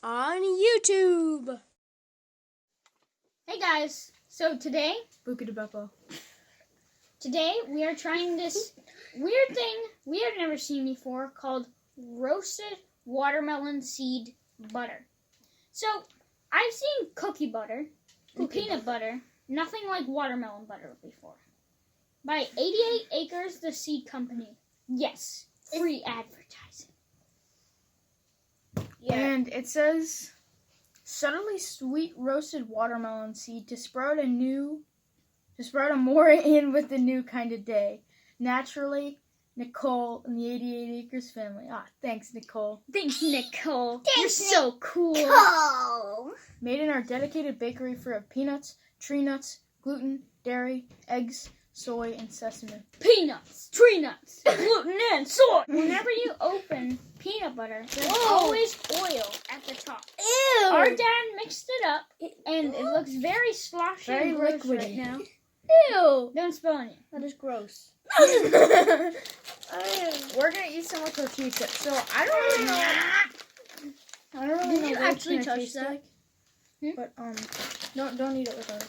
On YouTube. Hey guys, so today we are trying this weird thing we have never seen before called roasted watermelon seed butter. So, I've seen cookie butter and peanut butter, nothing like watermelon butter before. By 88 Acres, the seed company. Yes, free advertising. Yeah. And it says, subtly sweet roasted watermelon seed to sprout a more in with the new kind of day. Naturally, Nicole and the 88 Acres family. Thanks, Nicole. Thanks, Nicole. You're so cool. Nicole. Made in our dedicated bakery free of peanuts, tree nuts, gluten, dairy, eggs, soy, and sesame. Peanuts, tree nuts, gluten, and soy. Whenever you open peanut butter, there's always oil at the top. Ew. Our dad mixed it up, and it looks very sloshy Very and gross liquidy. right now. Ew. Don't spill any. That is gross. We're gonna eat some with tortilla chips, so I don't really know. I don't really know you what actually it's gonna touch taste that? like. But don't eat it with us.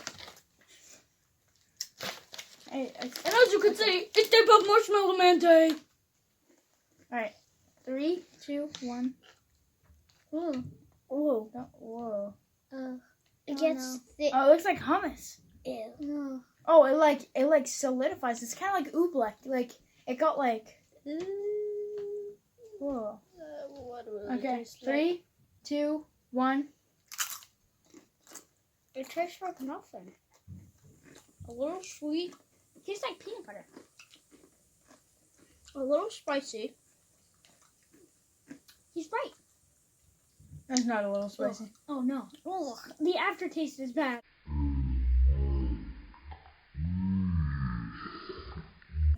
And as you can see, it's type of marshmallow man day. All right, 3, 2, 1. Ooh. Whoa! Whoa! It gets thick. Oh, it looks like hummus. Ew. Oh, it solidifies. It's kind of like oobleck. Like it got like. Whoa. What will it Okay, taste 3, 2, 1. It tastes like nothing. A little sweet, It tastes like peanut butter. a little spicy. He's right. That's not a little spicy. Oh no. Ugh. The aftertaste is bad.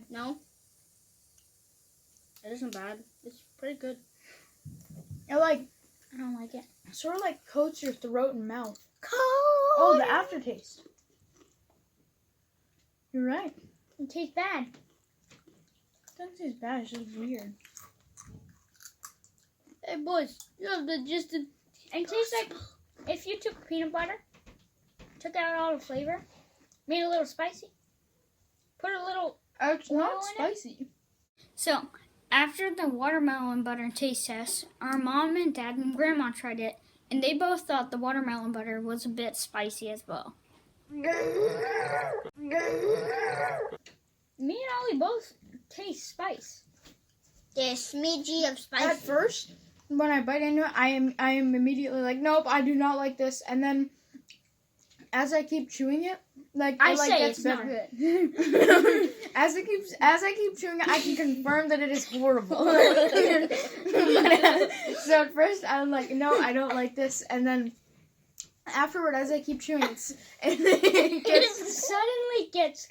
No. It isn't bad. It's pretty good. It like I don't like it. sort of like coats your throat and mouth. Cold. Oh, the aftertaste. You're right. It tastes bad. It doesn't taste bad. It's just weird. Hey boys, you have the just It tastes like if you took peanut butter, took out all the flavor, made it a little spicy, put a little. It's Oil not in it? spicy. So, after the watermelon butter taste test, our mom and dad and grandma tried it, and they both thought the watermelon butter was a bit spicy as well. Me and Ollie both taste spice. There's smidgy of spicy. At first, when I bite into it, I am immediately like, nope, I do not like this. And then, as I keep chewing it, I it say gets it's not better. good. as I keep chewing it, I can confirm that it is horrible. So at first, I'm like, no, I don't like this. And then afterward, as I keep chewing, it suddenly gets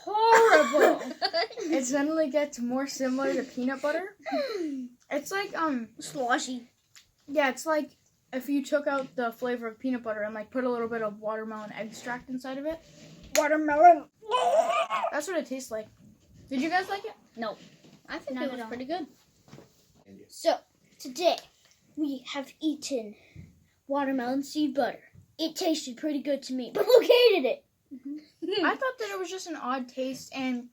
horrible. it suddenly gets more similar to peanut butter. It's like sloshy. yeah, it's like if you took out the flavor of peanut butter and like put a little bit of watermelon extract inside of it. Watermelon. That's what it tastes like. Did you guys like it? No. I think Not it at was all. pretty good. So, today, we have eaten watermelon seed butter. It tasted pretty good to me, but Luke hated it. I thought that it was just an odd taste and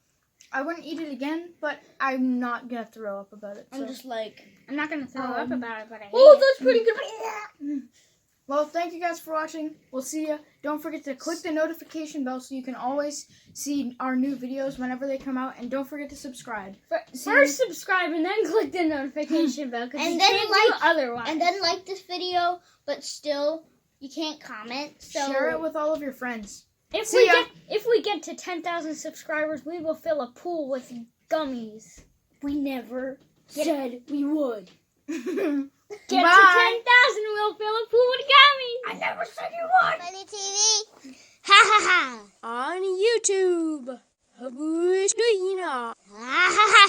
I wouldn't eat it again, but I'm not gonna throw up about it. I'm just like, I'm not going to throw up about it, but I hate oh, it. that's pretty good. Well, thank you guys for watching. We'll see ya. Don't forget to click the notification bell so you can always see our new videos whenever they come out, and don't forget to subscribe. First subscribe and then click the notification bell because And you then can't like- do otherwise. And then like this video, but still, you can't comment. So Share it with all of your friends. if See ya. we get to 10,000 subscribers, we will fill a pool with gummies. we never said we would. Get Bye. to 10,000, we'll fill a pool with gummies. I never said you would. Funny TV. Ha ha ha. On YouTube. Habushnuina. Ha ha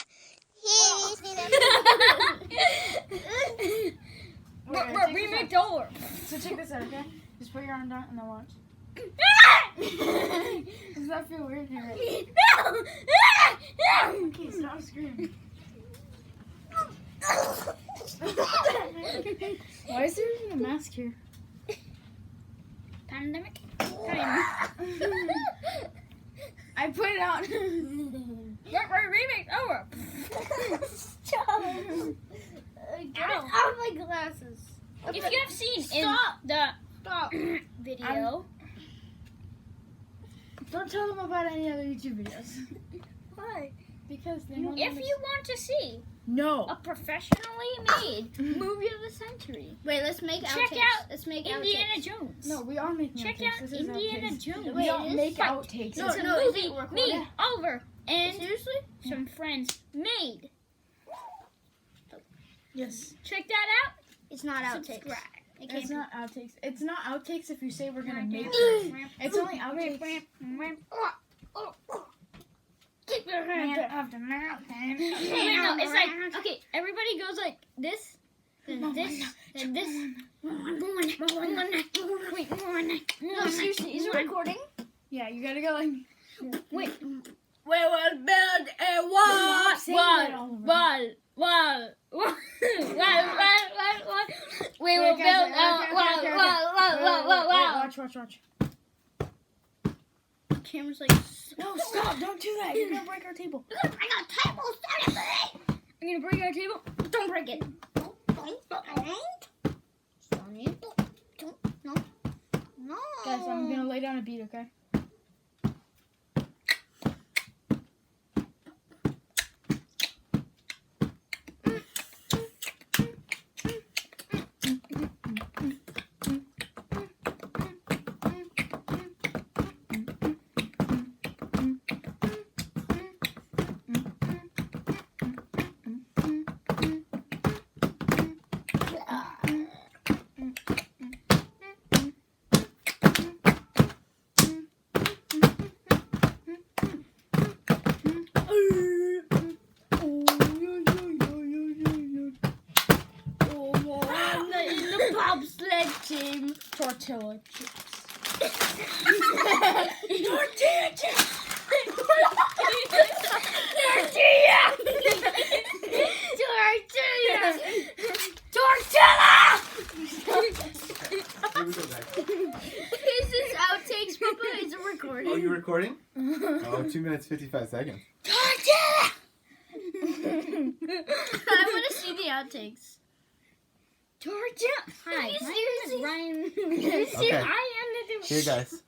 ha. Remake door. So check this out, okay? Just put your arm down and then watch. Does that feel weird here? Okay, stop screaming. Why is there even a mask here? Pandemic. I put it on. Remake over. Stop. Get it out of my glasses. If you have seen Stop. in the Stop. video, Don't tell them about any other YouTube videos. Why? Because they if you want to see No. a professionally made movie of the century, Wait, let's make Check outtakes. out Let's make Indiana outtakes. Jones. No, we are making Check outtakes. out This is Indiana outtakes. Jones. We Wait, don't it is? make Fight. outtakes. It's a is movie it recorded? me, Oliver, and Seriously? some friends made. Yes. Check that out. It's not outtakes. Subscribe. It can't It's be. not outtakes. It's not outtakes if you say we're gonna make it. It's only outtakes. Keep your hand off the mountain. Wait, no, it's like, okay, everybody goes like this, then this, then this. No, seriously, is it recording? Yeah, you gotta go like. Wait. We will build a Stop saying that, Oliver. Wall. We will Okay, build a okay. wall. Watch. Camera's like. No, stop! Don't do that. You're gonna break our table. I got table. I'm gonna break our table. Don't break it. Don't. No. No. Guys, I'm gonna lay down a beat, okay? Bobsled team. Tortilla chips. Tortilla chips. Here we go, guys. Is this outtakes, Papa? Is it recording? Oh, you recording? Oh, 2 minutes 55 seconds. I want to see the outtakes. Hi, my name is Ryan. Okay. I am the Here, guys.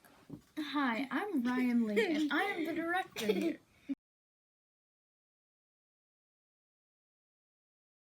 Hi, I'm Ryan Lee, and I am the director here.